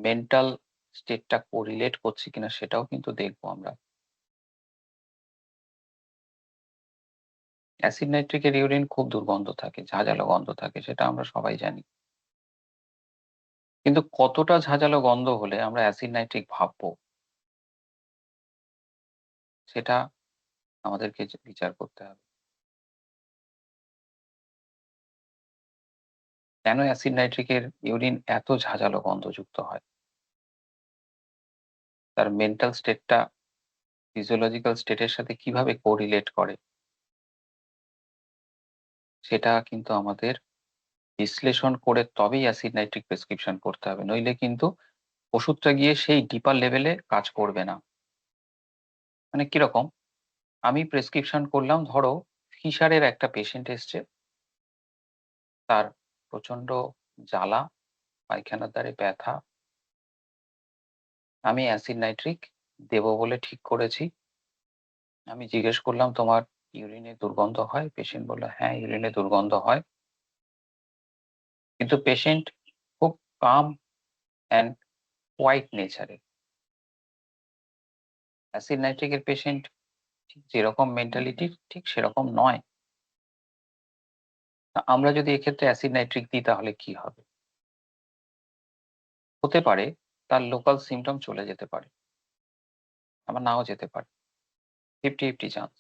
Mental স্টেটটা correlate করছে কিনা সেটাও কিন্তু দেখবো আমরা। অ্যাসিড নাইট্রিকের ইউরিন খুব দুর্গন্ধ থাকে, ঝাঁঝালো গন্ধ থাকে, সেটা আমরা সবাই জানি। কিন্তু কতটা ঝাঁঝালো গন্ধ হলে আমরা অ্যাসিড নাইট্রিক ভাববো, সেটা আমাদেরকে বিচার করতে হবে। কেন অ্যাসিড নাইট্রিকের ইউরিন এত ঝাঁঝালো গন্ধযুক্ত হয়? তার মেন্টাল স্টেটটা ফিজিওলজিক্যাল স্টেটের সাথে কিভাবে কোরিলেট করে, সেটা কিন্তু আমাদের বিশ্লেষণ করে তবেই অ্যাসিড নাইট্রিক প্রেসক্রিপশন করতে হবে। নইলে কিন্তু ওষুধটা গিয়ে সেই ডিপার লেভেলে কাজ করবে না। মানে কিরকম? আমি প্রেসক্রিপশন করলাম, ধরো ফিশারের একটা পেশেন্ট এসছে, তার প্রচন্ড জ্বালা, পায়খানার দ্বারে ব্যথা। আমি অ্যাসিড নাইট্রিক দেবো বলে ঠিক করেছি। আমি জিজ্ঞেস করলাম, তোমার ইউরিনে দুর্গন্ধ হয়? পেশেন্ট বলল, হ্যাঁ, ইউরিনে দুর্গন্ধ হয়। কিন্তু পেশেন্ট খুব কাম অ্যান্ড কোয়াইট নেচারের। অ্যাসিড নাইট্রিকের পেশেন্ট ঠিক যেরকম মেন্টালিটি ঠিক সেরকম নয়। আমরা যদি এক্ষেত্রে অ্যাসিড নাইট্রিক দিই তাহলে কি হবে? হতে পারে তার লোকাল সিমটম চলে যেতে পারে, আবার নাও যেতে পারে। 50-50 চান্স।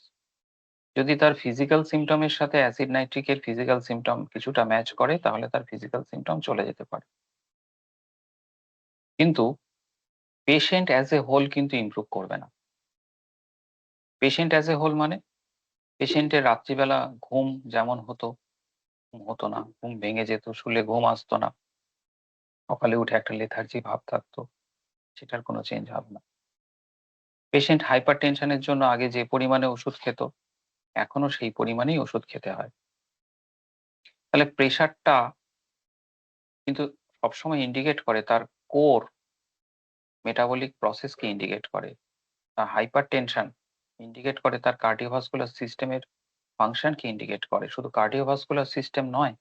যদি তার ফিজিক্যাল সিমটমের সাথে অ্যাসিড নাইট্রিকের ফিজিক্যাল সিমটম কিছুটা ম্যাচ করে তাহলে তার ফিজিক্যাল সিমটম চলে যেতে পারে। কিন্তু পেশেন্ট অ্যাজ এ হোল কিন্তু ইমপ্রুভ করবে না। পেশেন্ট অ্যাজ এ হোল মানে পেশেন্টের রাত্রিবেলা ঘুম যেমন হতো, ঘুম হতো না, ঘুম ভেঙে যেত, শুলে ঘুম আসতো না, সকালে উঠে একটা লেথার্জি ভাব থাকতো, সেটার কোনো চেঞ্জ হবে না। পেশেন্ট হাইপার টেনশনের জন্য আগে যে পরিমাণে ওষুধ খেত, এখনো সেই পরিমাণেই ওষুধ খেতে হয়। তাহলে প্রেশারটা কিন্তু সবসময় ইন্ডিকেট করে তার কোর মেটাবলিক প্রসেসকে ইন্ডিকেট করে। তার হাইপার টেনশন ইন্ডিকেট করে তার কার্ডিওভাস্কুলার সিস্টেমের ফাংশনকে ইন্ডিকেট করে। শুধু কার্ডিওভাস্কুলার সিস্টেম নয়,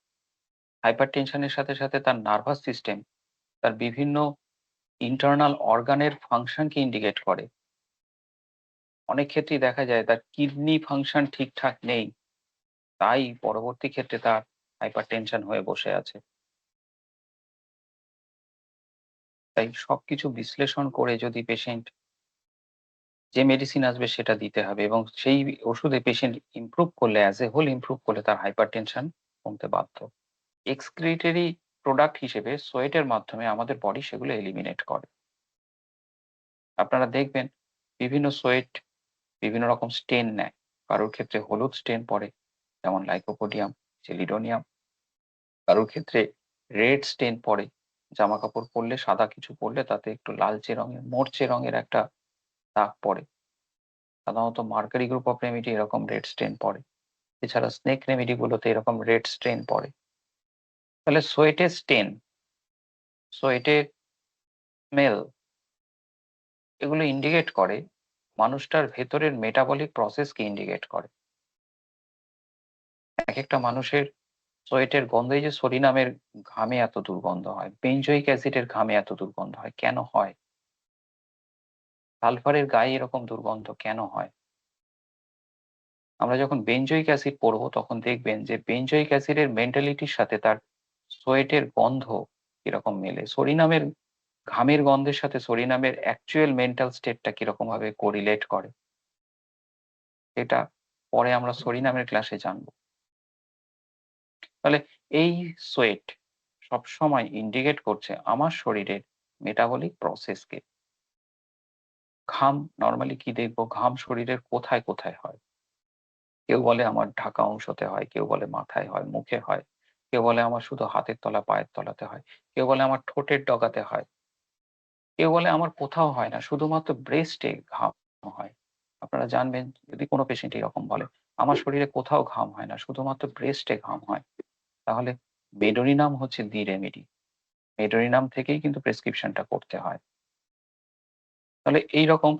হাইপার টেনশনের সাথে সাথে তার নার্ভাস সিস্টেম, তার বিভিন্ন ইন্টারনাল অর্গানের ফাংশনকে ইন্ডিকেট করে। অনেক ক্ষেত্রেই দেখা যায় তার কিডনি ফাংশন ঠিকঠাক নেই, তাই পরবর্তী ক্ষেত্রে তার হাইপার টেনশন হয়ে বসে আছে। তাই সবকিছু বিশ্লেষণ করে যদি পেশেন্ট যে মেডিসিন আসবে সেটা দিতে হবে, এবং সেই ওষুধে পেশেন্ট ইমপ্রুভ করলে, অ্যাজ এ হোল ইমপ্রুভ করলে তার হাইপার টেনশন কমতে বাধ্য। এক্সক্রিটরি প্রোডাক্ট হিসেবে সোয়েটের মাধ্যমে আমাদের বডি সেগুলো এলিমিনেট করে। আপনারা দেখবেন বিভিন্ন সোয়েট বিভিন্ন রকম স্টেন নেয়। কারোর ক্ষেত্রে হলুদ স্টেন পড়ে, যেমন লাইকোপোডিয়াম, চেলিডোনিয়াম। কারোর ক্ষেত্রে রেড স্টেন পড়ে, জামা কাপড় পরলে, সাদা কিছু পরলে তাতে একটু লালচে রঙের, মরচে রঙের একটা দাগ পড়ে। সাধারণত মার্কারি গ্রুপ অফ রেমেডি এরকম রেড স্টেন পড়ে। এছাড়া স্নেক রেমেডি গুলোতে এরকম রেড স্টেন পড়ে। তাহলে সোয়েটের স্টেন, সোয়েটের স্মেল, এগুলো ইন্ডিকেট করে মানুষটার ভেতরের মেটাবলিক প্রসেসকে ইন্ডিকেট করে। একেকটা মানুষের সোয়েটের গন্ধ, এই যে সরিনামের ঘামে এত দুর্গন্ধ হয়, বেঞ্জোইক অ্যাসিডের ঘামে এত দুর্গন্ধ হয়, কেন হয়? সালফারের গায়ে এরকম দুর্গন্ধ কেন হয়? আমরা যখন বেঞ্জোইক অ্যাসিড পড়বো তখন দেখবেন যে বেঞ্জোইক অ্যাসিডের মেন্টালিটির সাথে তার সোয়েটের গন্ধ কিরকম মেলে। সরিনামের ঘামের গন্ধের সাথে সরিনামের অ্যাকচুয়াল মেন্টাল স্টেটটা কিরকম ভাবে কোরিলেট করে, এটা পরে আমরা সরিনামের ক্লাসে জানবো। তাহলে এই সোয়েট সবসময় ইন্ডিকেট করছে আমার শরীরের মেটাবলিক প্রসেসকে। ঘাম নরমালি কি দেখবো, ঘাম শরীরের কোথায় কোথায় হয়? কেউ বলে আমার ঢাকা অংশতে হয়, কেউ বলে মাথায় হয়, মুখে হয়, কেউ বলে আমার শুধু হাতের তলা, পায়ের তলাতে হয়, কেউ বলে আমার ঠোঁটের ডগাতে হয়, কেউ বলে আমার কোথাও হয় না, শুধুমাত্র ব্রেস্টে ঘাম হয়। আপনারা জানবেন যদি কোনো পেশেন্ট এরকম বলে, আমার শরীরে কোথাও ঘাম হয় না, শুধুমাত্র ব্রেস্টে ঘাম হয়, তাহলে মেডোরিনাম হচ্ছে দি রেমেডি। মেডোরিনাম থেকেই কিন্তু প্রেসক্রিপশনটা করতে হয়। তাহলে এইরকম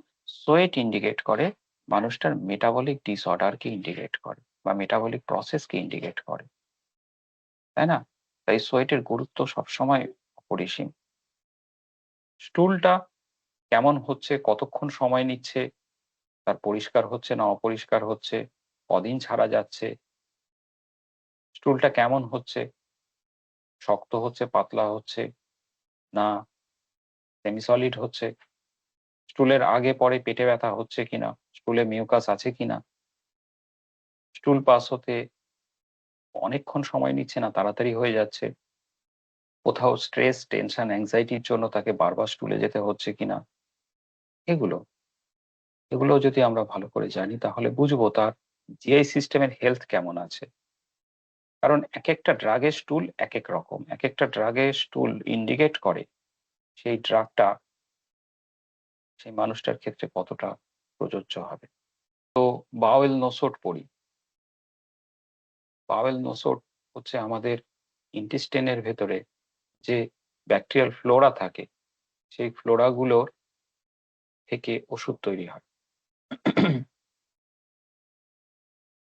সোয়েট ইন্ডিকেট করে মানুষটার মেটাবলিক ডিসঅর্ডারকে ইন্ডিকেট করে বা মেটাবলিক প্রসেসকে ইন্ডিকেট করে, তাই না? তাই সোয়েটের গুরুত্ব সবসময় অপরিসীম। স্টুলটা কেমন হচ্ছে, কতক্ষণ সময় নিচ্ছে, তার পরিষ্কার হচ্ছে না অপরিষ্কার হচ্ছে, কদিন ছাড়া যাচ্ছে, স্টুলটা কেমন হচ্ছে, শক্ত হচ্ছে, পাতলা হচ্ছে, না সেমি সলিড হচ্ছে, স্টুলের আগে পরে পেটে ব্যথা হচ্ছে কিনা, স্টুলে মিউকাস আছে কিনা, স্টুল পাস হতে অনেকক্ষণ সময় নিচ্ছে না তাড়াতাড়ি হয়ে যাচ্ছে, কোথাও স্ট্রেস, টেনশন, অ্যাংজাইটির জন্য তাকে বারবার স্টুলে যেতে হচ্ছে কিনা, এগুলো এগুলো যদি আমরা ভালো করে জানি তাহলে বুঝবো তার জিআই সিস্টেমের হেলথ কেমন আছে। কারণ একেকটা ড্রাগের স্টুল একেক রকম। একেকটা ড্রাগের স্টুল ইন্ডিকেট করে সেই ড্রাগটা সেই মানুষটার ক্ষেত্রে কতটা প্রযোজ্য হবে। তো বাওয়েল নোসোড পড়ি। বাওয়েল নোসোড হচ্ছে আমাদের ইন্টেস্টাইনের ভেতরে যে ব্যাকটেরিয়াল ফ্লোরা থাকে, সেই ফ্লোরা গুলোর থেকে ওষুধ তৈরি হয়।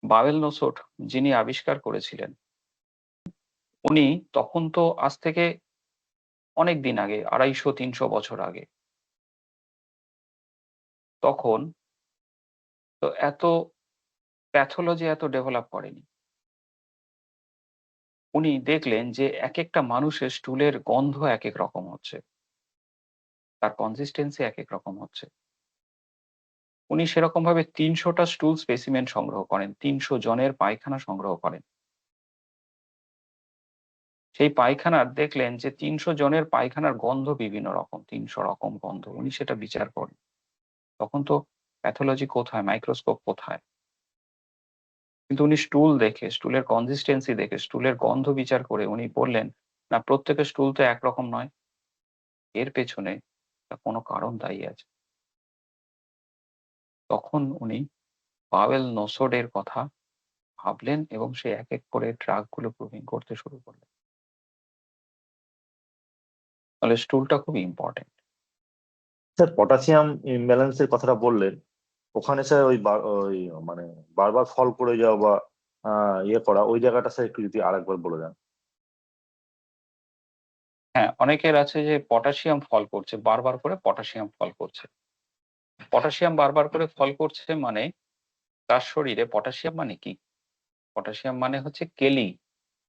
বাওয়েল নোসোড যিনি আবিষ্কার করেছিলেন, উনি তখন তো আজ থেকে অনেক দিন আগে, ২৫০-৩০০ বছর আগে। তখন তো এত প্যাথোলজি এত ডেভেলপ করেনি। উনি দেখলেন যে একেকটা মানুষের স্টুলের গন্ধ একেক রকম হচ্ছে। তার কনসিস্টেন্সি একেক রকম হচ্ছে। উনি সেরকমভাবে ৩০০ টা স্টুল স্পেসিমেন সংগ্রহ করেন। ৩০০ জনের পায়খানা সংগ্রহ করেন। সেই পায়খানার দেখলেন যে ৩০০ জনের পায়খানার গন্ধ বিভিন্ন রকম। ৩০০ রকম গন্ধ। উনি সেটা বিচার করেন। তখন তো প্যাথোলজি কোথায়? মাইক্রোস্কোপ কোথায়? কিন্তু উনি স্টুল দেখে, স্টুলের কনসিস্টেন্সি দেখে, স্টুলের গন্ধ বিচার করে উনি বললেন, "না, প্রত্যেকের স্টুল তো একরকম নয়। এর পেছনে কোনো কারণ দায়ী আছে।" তখন উনি পাওয়েল নোসোড-এর কথা ভাবলেন এবং সে এক করে ড্রাগ গুলো প্রুভিং করতে শুরু করলেন। তাহলে স্টুলটা খুব ইম্পোর্টেন্ট। স্যার, পটাশিয়াম ইমব্যালেন্সের কথাটা বললেন, ওখানে স্যার ওই মানে বারবার ফল করে যাওয়া বা ইয়ে করা, ওই জায়গাটা স্যার একটু যদি আরেকবার বলে দেন। হ্যাঁ, অনেকের আছে যে পটাশিয়াম ফল করছে, বারবার করে পটাশিয়াম ফল করছে। পটাশিয়াম বারবার করে ফল করছে মানে তার শরীরে পটাশিয়াম মানে কি? পটাশিয়াম মানে হচ্ছে কেলি।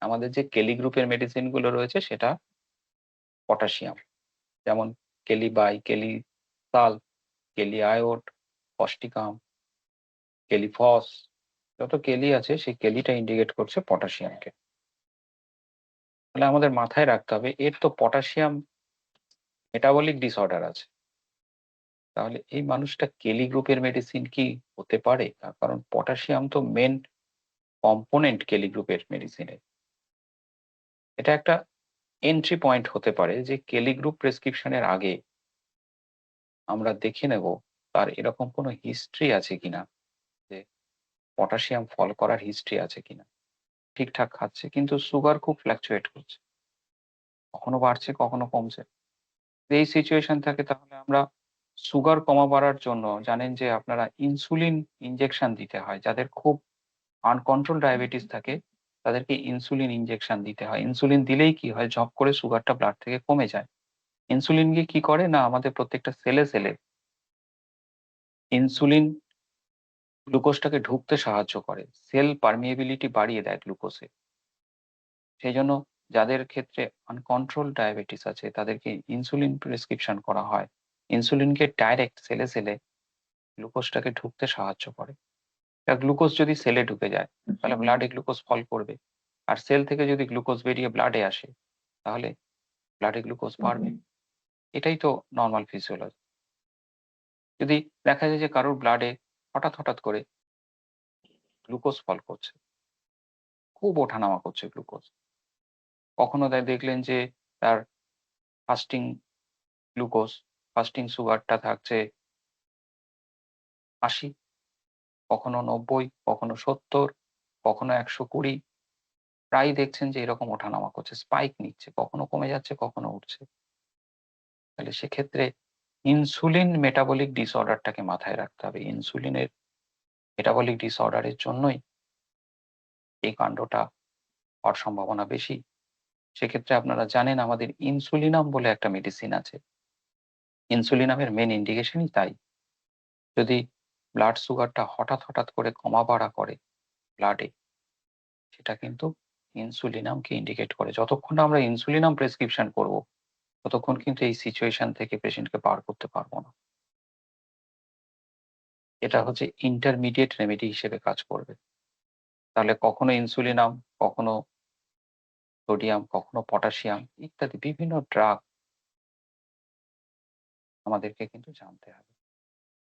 আমাদের যে কেলি গ্রুপের মেডিসিন গুলো রয়েছে সেটা পটাশিয়াম। যেমন কেলিবাই, কেলিসাল, কেলি আয়োড, ফসটিকাম, কেলিফস, যত কেলি আছে সেই কেলিটা ইন্ডিকেট করছে পটাশিয়ামকে। তাহলে আমাদের মাথায় রাখতে হবে এর তো পটাশিয়াম মেটাবলিক ডিসঅর্ডার আছে। তাহলে এই মানুষটা কেলি গ্রুপের মেডিসিন কি হতে পারে? কারণ পটাশিয়াম তো মেইন কম্পোনেন্ট কেলি গ্রুপের মেডিসিনের। এটা একটা এন্ট্রি পয়েন্ট হতে পারে যে কেলি গ্রুপ প্রেসক্রিপশনের আগে আমরা দেখে নেব তার এরকম কোনো হিস্ট্রি আছে কিনা, যে পটাশিয়াম ফল করার হিস্ট্রি আছে কিনা। ঠিকঠাক খাচ্ছে কিন্তু সুগার খুব ফ্লাকচুয়েট করছে। কখনো বাড়ছে, কখনো কমছে। যদি এই সিচুয়েশন থাকে তাহলে আমরা সুগার কমাবার জন্য জানেন যে আপনারা ইনসুলিন ইনজেকশন দিতে হয়। যাদের খুব আনকন্ট্রোল ডায়াবেটিস থাকে তাদেরকে ইনসুলিন ইনজেকশন দিতে হয়। ইনসুলিন দিলেই কি হয়? ঝপ করে সুগারটা ব্লাড থেকে কমে যায়। ইনসুলিন গিয়ে কি করে? না আমাদের প্রত্যেকটা সেলে ইনসুলিন গ্লুকোজটাকে ঢুকতে সাহায্য করে। সেল পারমিয়েবিলিটি বাড়িয়ে দেয় গ্লুকোজে। সেইজন্য যাদের ক্ষেত্রে আনকন্ট্রোল ডায়াবেটিস আছে তাদেরকে ইনসুলিন প্রেসক্রিপশন করা হয়। ইনসুলিনকে ডাইরেক্ট সেলে গ্লুকোজটাকে ঢুকতে সাহায্য করে। গ্লুকোজ যদি সেলে ঢুকে যায় তাহলে ব্লাডে গ্লুকোজ ফল করবে। আর সেল থেকে যদি গ্লুকোজ বেরিয়ে ব্লাডে আসে তাহলে ব্লাডে গ্লুকোজ বাড়বে। এটাই তো নরমাল ফিজিওলজি। যদি দেখা যায় যে কারোর ব্লাডে হঠাৎ করে গ্লুকোজ ফল করছে, খুব ওঠানামা করছে গ্লুকোজ। কখনো দেখলেন যে তার ফাস্টিং গ্লুকোজ, ফাস্টিং সুগারটা থাকছে ৮০, কখনো ৯০, কখনো ৭০, কখনো ১২০। প্রায়ই দেখছেন যে এরকম ওঠানামা করছে, স্পাইক নিচ্ছে, কখনো কমে যাচ্ছে, কখনো উঠছে। তাহলে সেক্ষেত্রে ইনসুলিন মেটাবলিক ডিসঅর্ডারটাকে মাথায় রাখতে হবে। ইনসুলিনের মেটাবলিক ডিসঅর্ডারের জন্যই এই কাণ্ডটা হওয়ার সম্ভাবনা বেশি। সেক্ষেত্রে আপনারা জানেন আমাদের ইনসুলিনাম বলে একটা মেডিসিন আছে। ইনসুলিনামের মেন ইন্ডিকেশনই তাই। যদি ব্লাড সুগারটা হঠাৎ করে কমা বাড়া করে ব্লাডে, সেটা কিন্তু ইনসুলিনামকে ইন্ডিকেট করে। যতক্ষণ না আমরা ইনসুলিনাম প্রেসক্রিপশন করব, ততক্ষণ কিন্তু এই সিচুয়েশন থেকে পেশেন্টকে বার করতে পারবো না। এটা হচ্ছে ইন্টারমিডিয়েট রেমেডি হিসেবে কাজ করবে। তাহলে কখনো ইনসুলিনাম, কখনো সোডিয়াম, কখনো পটাশিয়াম ইত্যাদি বিভিন্ন ড্রাগ আমাদেরকে কিন্তু জানতে হবে।